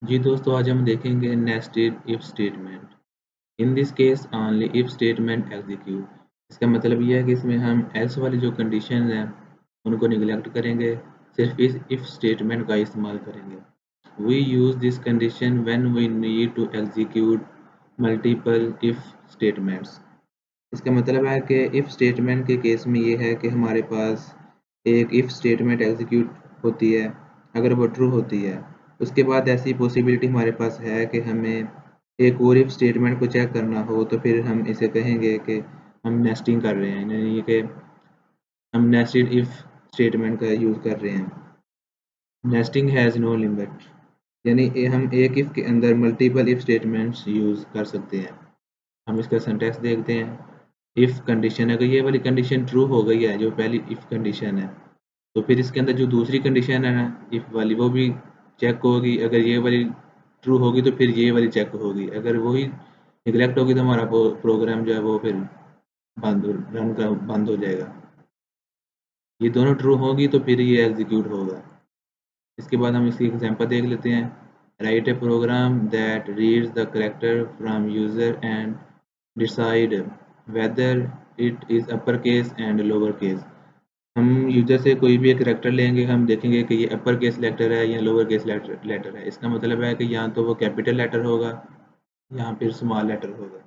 जी दोस्तों, आज हम देखेंगे nested if statement. In this case only if statement execute. इसका मतलब यह है कि इसमें हम एल्स वाली जो कंडीशन हैं उनको निगलेक्ट करेंगे, सिर्फ इस इफ स्टेटमेंट का इस्तेमाल करेंगे। We use this condition when we need to execute multiple if statements. इसका मतलब है कि इफ स्टेटमेंट के केस में ये है कि हमारे पास एक इफ स्टेटमेंट एग्जीक्यूट होती है। अगर वो ट्रू होती है, उसके बाद ऐसी पॉसिबिलिटी हमारे पास है कि हमें एक और इफ स्टेटमेंट को चेक करना हो, तो फिर हम इसे कहेंगे कि हम नेस्टिंग कर रहे हैं, यानी कि हम नेस्टेड इफ स्टेटमेंट का यूज़ कर रहे हैं। नेस्टिंग हैज़ नो लिमिट, यानी हम एक इफ के अंदर मल्टीपल इफ स्टेटमेंट्स यूज़ कर सकते हैं। हम इसका सिंटैक्स देखते हैं। इफ कंडीशन, अगर ये वाली कंडीशन ट्रू हो गई है, जो पहली इफ कंडीशन है, तो फिर इसके अंदर जो दूसरी कंडीशन है ना इफ वाली, वो भी चेक होगी। अगर ये वाली ट्रू होगी तो फिर ये वाली चेक होगी। अगर वही निगलेक्ट होगी तो हमारा प्रोग्राम जो है वो फिर रन का बंद हो जाएगा। ये दोनों ट्रू होगी तो फिर ये एग्जीक्यूट होगा। इसके बाद हम इसकी एग्जांपल देख लेते हैं। Write a program that reads the character from user and decide whether it is upper case and lower case. हम यूजर से कोई भी एक कैरेक्टर लेंगे, हम देखेंगे कि ये अपर केस लेटर है या लोअर केस लेटर है। इसका मतलब है कि यहाँ तो वो कैपिटल लेटर होगा, यहाँ फिर स्मॉल लेटर होगा।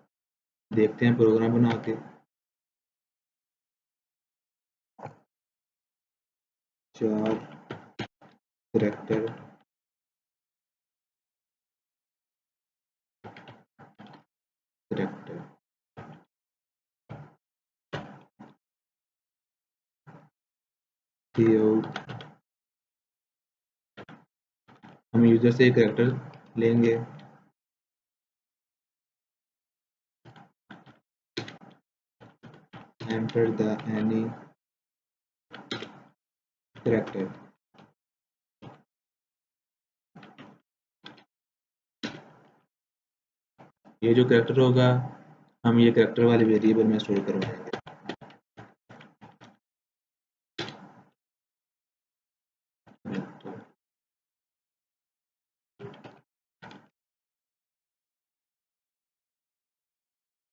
देखते हैं प्रोग्राम बना के। चार कैरेक्टर कैरेक्टर हम यूजर से एक कैरेक्टर लेंगे, एंटर द एनी कैरेक्टर। ये जो कैरेक्टर होगा हम ये कैरेक्टर वाले वेरिएबल में स्टोर करवाएंगे।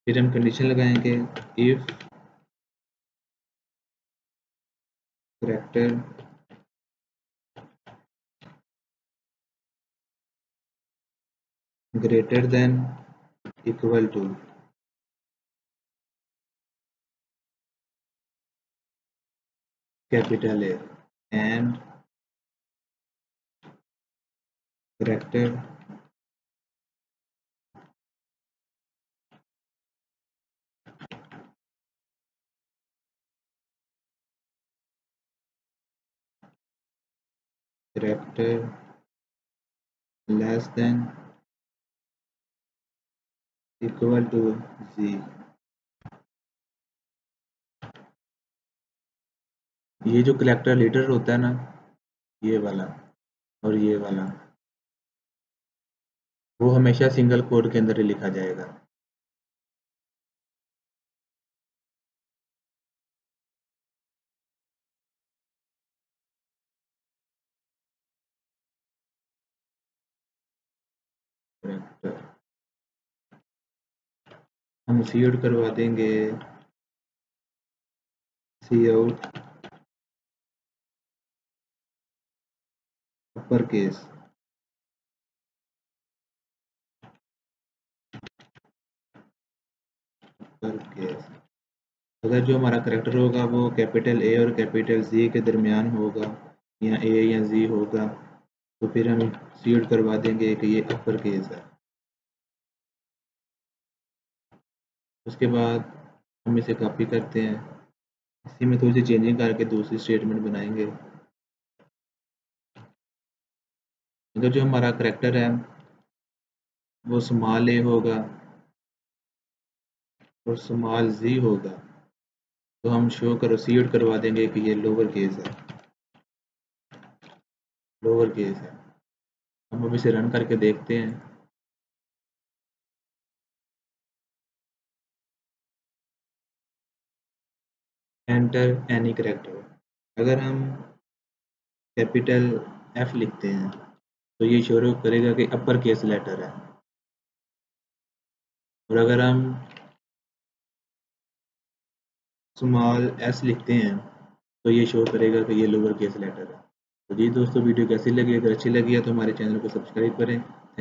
फिर हम कंडीशन लगाएंगे, if character greater than equal to capital A and character character less than equal to G. ये जो कैरेक्टर लीडर होता है ना, ये वाला और ये वाला, वो हमेशा सिंगल कोड के अंदर ही लिखा जाएगा। कैरेक्टर हम सी आउट करवा देंगे, cout upper case, upper case. अगर जो हमारा कैरेक्टर होगा वो कैपिटल ए और कैपिटल जी के दरमियान होगा, या ए या जी होगा, तो फिर हम सी आउट करवा देंगे कि ये अपर केस है। उसके बाद हम इसे कॉपी करते हैं, इसी में थोड़ी सी चेंजिंग करके दूसरी स्टेटमेंट बनाएंगे। अगर जो हमारा कैरेक्टर है वो स्मॉल ए होगा और स्मॉल जी होगा, तो हम शो करो सी आउट करवा देंगे कि ये लोअर केस है, लोअर केस है। हम अब इसे रन करके देखते हैं। Enter any character. अगर हम कैपिटल एफ लिखते हैं तो ये शो करेगा कि अपर केस लेटर है। और अगर हम स्मॉल एस लिखते हैं तो ये शो करेगा कि ये लोअर केस लेटर है। तो जी दोस्तों, वीडियो कैसी लगी? अगर अच्छी लगी है तो हमारे चैनल को सब्सक्राइब करें।